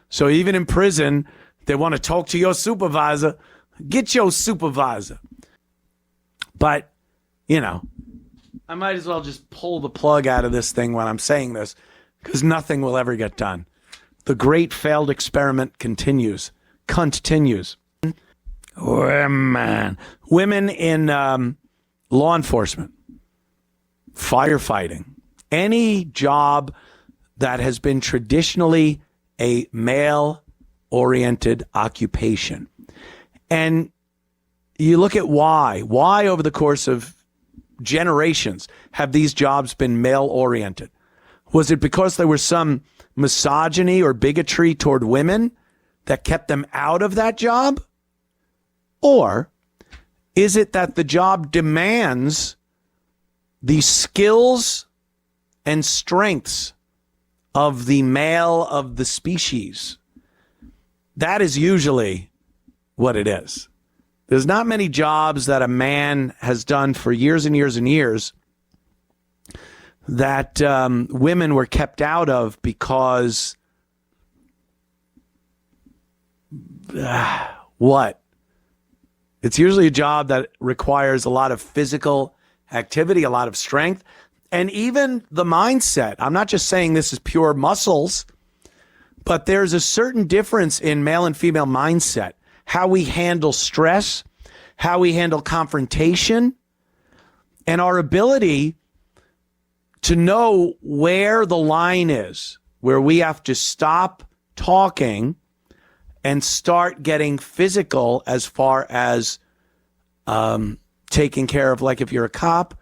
So even in prison, they want to talk to your supervisor. Get your supervisor. But, you know, I might as well just pull the plug out of this thing when I'm saying this, because nothing will ever get done. The great failed experiment continues. Continues. Women in law enforcement, firefighting, any job that has been traditionally a male-oriented occupation. And you look at why over the course of generations have these jobs been male-oriented? Was it because there was some misogyny or bigotry toward women that kept them out of that job? Or is it that the job demands the skills and strengths of the male of the species? That is usually what it is. There's not many jobs that a man has done for years and years and years that women were kept out of because what? It's usually a job that requires a lot of physical activity, a lot of strength, and even the mindset. I'm not just saying this is pure muscles, but there's a certain difference in male and female mindset. How we handle stress, how we handle confrontation, and our ability to know where the line is, where we have to stop talking and start getting physical as far as taking care of, like if you're a cop,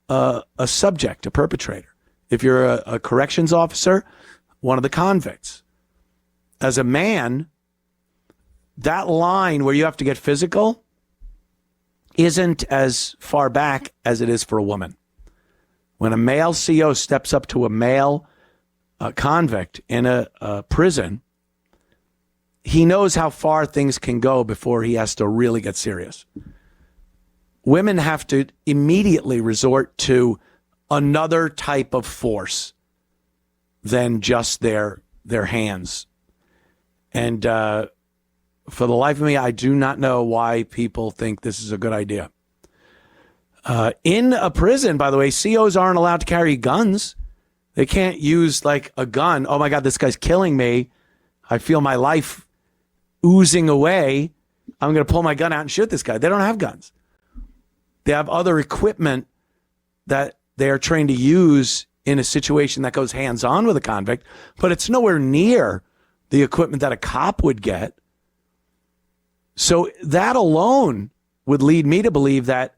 a subject, a perpetrator. If you're a corrections officer, one of the convicts. As a man, that line where you have to get physical isn't as far back as it is for a woman. When a male CO steps up to a male convict in a prison, he knows how far things can go before he has to really get serious. Women have to immediately resort to another type of force than just their hands. And for the life of me, I do not know why people think this is a good idea. In a prison, by the way, COs aren't allowed to carry guns. They can't use like a gun. Oh my God, this guy's killing me. I feel my life oozing away. I'm going to pull my gun out and shoot this guy. They don't have guns. They have other equipment that they are trained to use in a situation that goes hands-on with a convict, but it's nowhere near the equipment that a cop would get. So that alone would lead me to believe that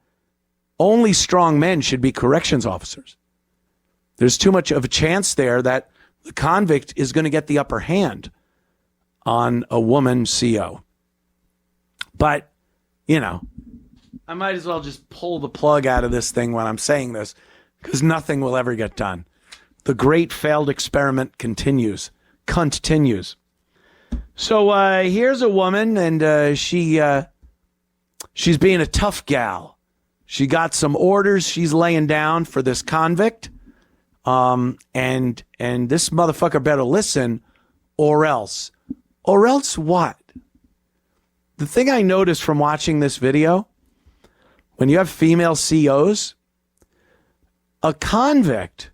only strong men should be corrections officers. There's too much of a chance there that the convict is going to get the upper hand on a woman CO. But, you know, I might as well just pull the plug out of this thing when I'm saying this, because nothing will ever get done. The great failed experiment continues. Continues. So here's a woman, and she's being a tough gal. She got some orders she's laying down for this convict, and this motherfucker better listen, or else. Or else what? The thing I noticed from watching this video, when you have female COs, a convict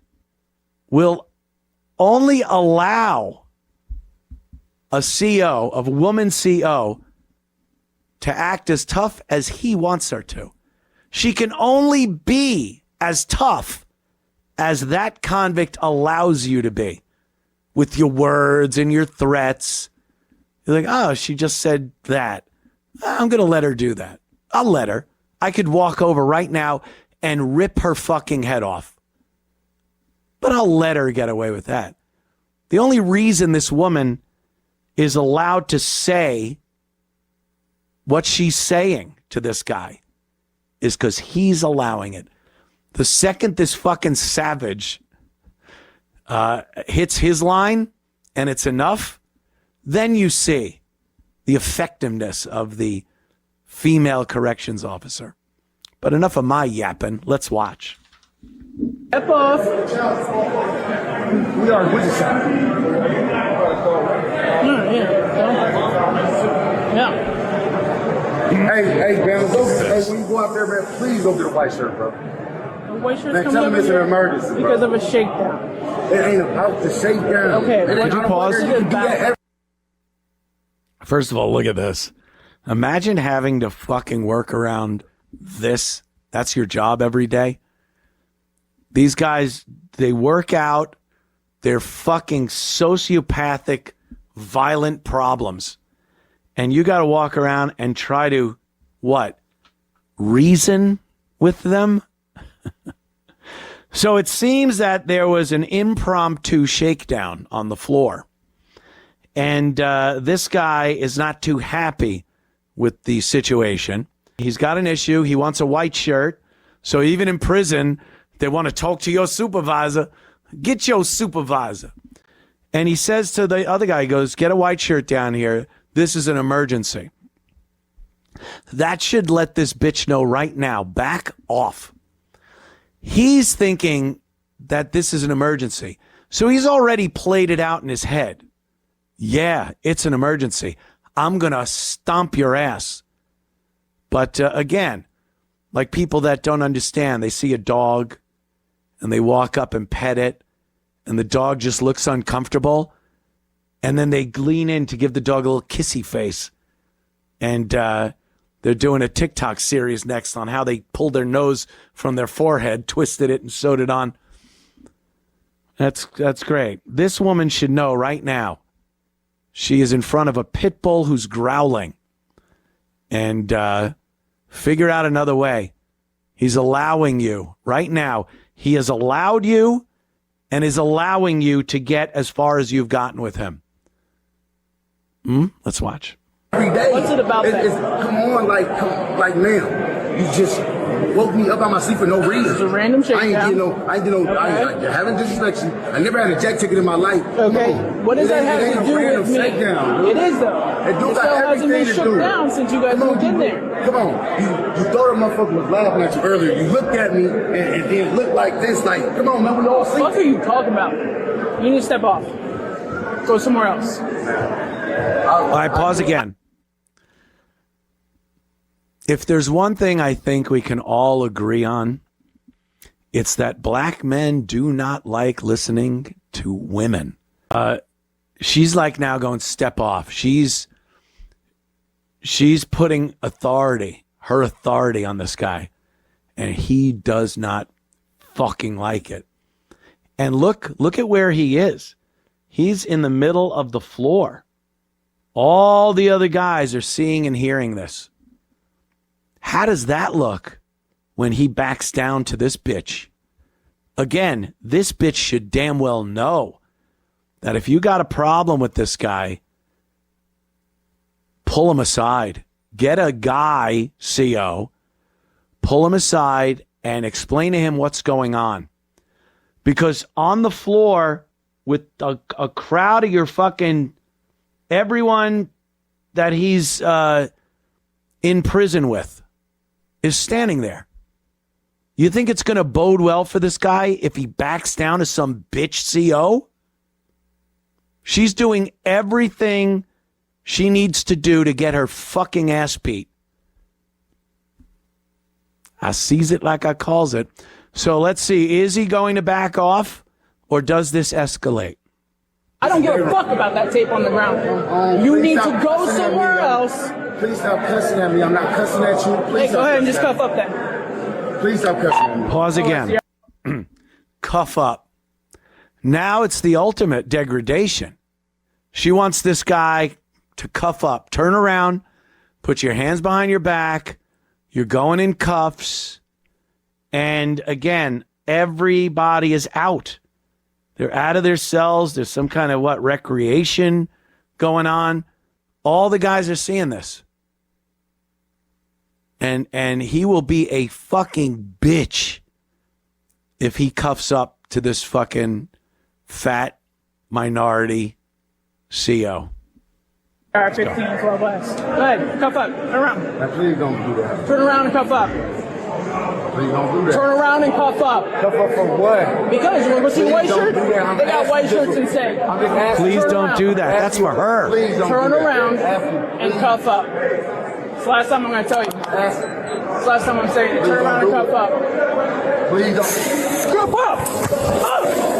will only allow a CO, a woman CO, to act as tough as he wants her to. She can only be as tough as that convict allows you to be, with your words and your threats. You're like, oh, she just said that. I'm going to let her do that. I'll let her. I could walk over right now and rip her fucking head off. But I'll let her get away with that. The only reason this woman is allowed to say what she's saying to this guy is because he's allowing it. The second this fucking savage hits his line and it's enough, then you see the effectiveness of the female corrections officer. But enough of my yapping. Let's watch. Step off. We are with the side. Yeah. out there, man, please go get a white shirt, bro. The white shirt's Man, coming tell him over it's an here emergency, because bro. of a shakedown. It ain't about the shakedown. Okay, Could you pause? You can do that every First of all, look at this. Imagine having to fucking work around this. That's your job every day. These guys, they work out their fucking sociopathic, violent problems. And you got to walk around and try to, what? Reason with them? So it seems that there was an impromptu shakedown on the floor. And this guy is not too happy with the situation. He's got an issue. He wants a white shirt. So even in prison, they want to talk to your supervisor. Get your supervisor. And he says to the other guy, he goes, get a white shirt down here. This is an emergency. That should let this bitch know right now. Back off. He's thinking that this is an emergency. So he's already played it out in his head. Yeah, it's an emergency. I'm going to stomp your ass. But again, like people that don't understand, they see a dog and they walk up and pet it and the dog just looks uncomfortable. And then they lean in to give the dog a little kissy face. And they're doing a TikTok series next on how they pulled their nose from their forehead, twisted it and sewed it on. That's great. This woman should know right now. She is in front of a pit bull who's growling. And figure out another way. He's allowing you right now. He has allowed you and is allowing you to get as far as you've gotten with him. Let's watch. day. What's it about that? Come on, like now. You just woke me up out my sleep for no reason. It's a random shakedown. I haven't disrespect you. I never had a jack ticket in my life. Okay. What does that have to do with me? Shakedown, it is though. It do It got still hasn't everything been to shook do. down since you guys moved in there. Come on. You thought a motherfucker was laughing at you earlier. You looked at me and then looked like this. Like, come on, man, we all see. What are you talking about? You need to step off. Go somewhere else. All right, pause again. If there's one thing I think we can all agree on, it's that black men do not like listening to women. She's like now going step off. She's putting her authority on this guy, and he does not fucking like it. And look at where he is. He's in the middle of the floor. All the other guys are seeing and hearing this. How does that look when he backs down to this bitch? Again, this bitch should damn well know that if you got a problem with this guy, pull him aside. Get a guy, CO, pull him aside and explain to him what's going on. Because on the floor with a crowd of your fucking everyone that he's in prison with is standing there. You think it's going to bode well for this guy if he backs down to some bitch CO? She's doing everything she needs to do to get her fucking ass beat. I sees it like I calls it. So let's see. Is he going to back off or does this escalate? I don't give a fuck about that tape on the ground. You need to go somewhere else. Please stop cussing at me. I'm not cussing at you. Please Hey, go ahead and just cuff up then. Please stop cussing at me. Pause again. Cuff up. Now it's the ultimate degradation. She wants this guy to cuff up. Turn around. Put your hands behind your back. You're going in cuffs. And again, everybody is out. They're out of their cells. There's some kind of recreation going on. All the guys are seeing this. And he will be a fucking bitch if he cuffs up to this fucking fat minority CO. All right, 15 and 12 less. Go ahead, cuff up. Turn around. Now, please don't do that. Turn around and cuff up. Please don't do that. Turn around and cuff up. Cuff up for what? Because you want to see Please white don't shirts? do that. I'm They got asking white you shirts to- instead. I'm just asking Please you. don't do that. That's for her. Please don't Turn do that. around Ask you. and cuff up. It's the last time I'm going to tell you. It's the last time I'm saying it. Turn around and cuff up. Please don't. Cuff up!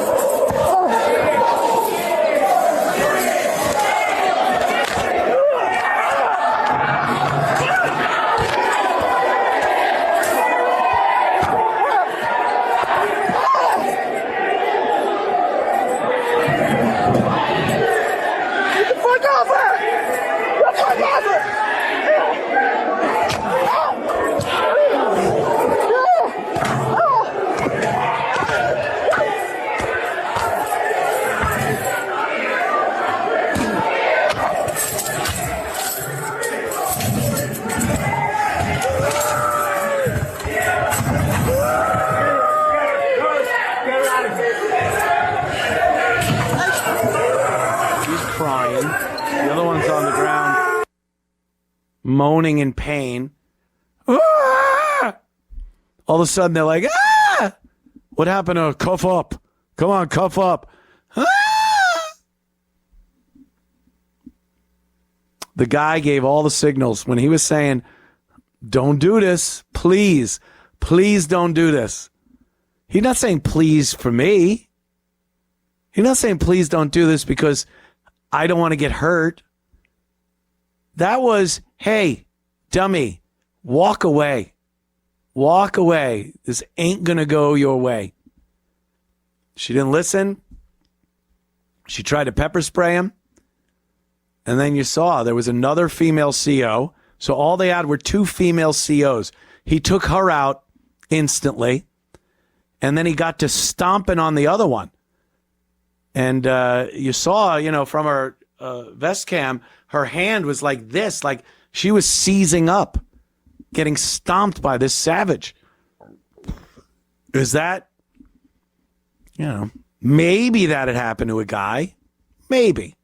Crying. The other one's on the ground, moaning in pain. Ah! All of a sudden, they're like, ah! What happened to her? Cuff up. Come on, cuff up. Ah! The guy gave all the signals when he was saying, don't do this. Please, please don't do this. He's not saying please for me. He's not saying please don't do this because I don't want to get hurt. That was, hey, dummy, walk away. Walk away. This ain't going to go your way. She didn't listen. She tried to pepper spray him. And then you saw there was another female CO. So all they had were two female COs. He took her out instantly. And then he got to stomping on the other one. And you saw, from her vest cam, her hand was like this, like she was seizing up, getting stomped by this savage. Is that, maybe that had happened to a guy. Maybe.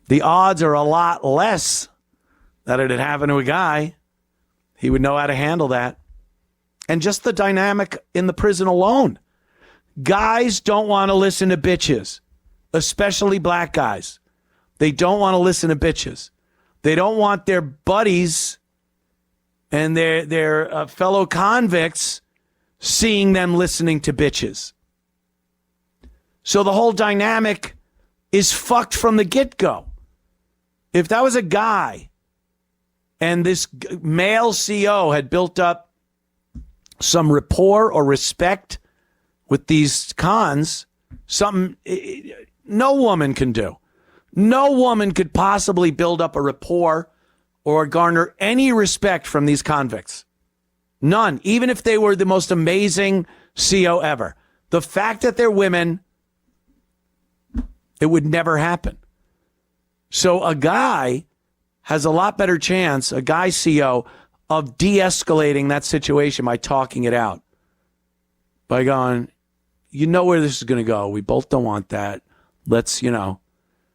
The odds are a lot less that it had happened to a guy. He would know how to handle that. And just the dynamic in the prison alone. Guys don't want to listen to bitches, especially black guys. They don't want to listen to bitches. They don't want their buddies and their fellow convicts seeing them listening to bitches. So the whole dynamic is fucked from the get-go. If that was a guy and this male CO had built up some rapport or respect with these cons, something no woman can do. No woman could possibly build up a rapport or garner any respect from these convicts. None, even if they were the most amazing CO ever. The fact that they're women, it would never happen. So a guy has a lot better chance, a guy CO, of de-escalating that situation by talking it out. By going, you know where this is going to go. We both don't want that. Let's,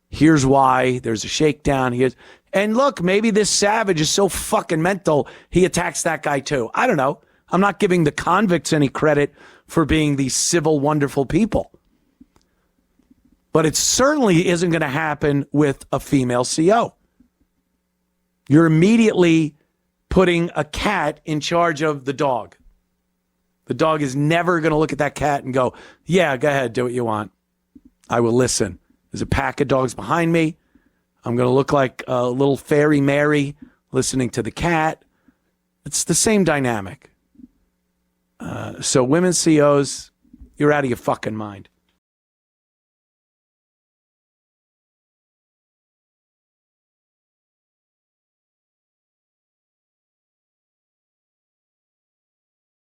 here's why. There's a shakedown. And look, maybe this savage is so fucking mental, he attacks that guy too. I don't know. I'm not giving the convicts any credit for being these civil, wonderful people. But it certainly isn't going to happen with a female CO. You're immediately putting a cat in charge of the dog. The dog is never going to look at that cat and go, yeah, go ahead, do what you want. I will listen. There's a pack of dogs behind me. I'm going to look like a little fairy Mary listening to the cat. It's the same dynamic. So women COs, you're out of your fucking mind.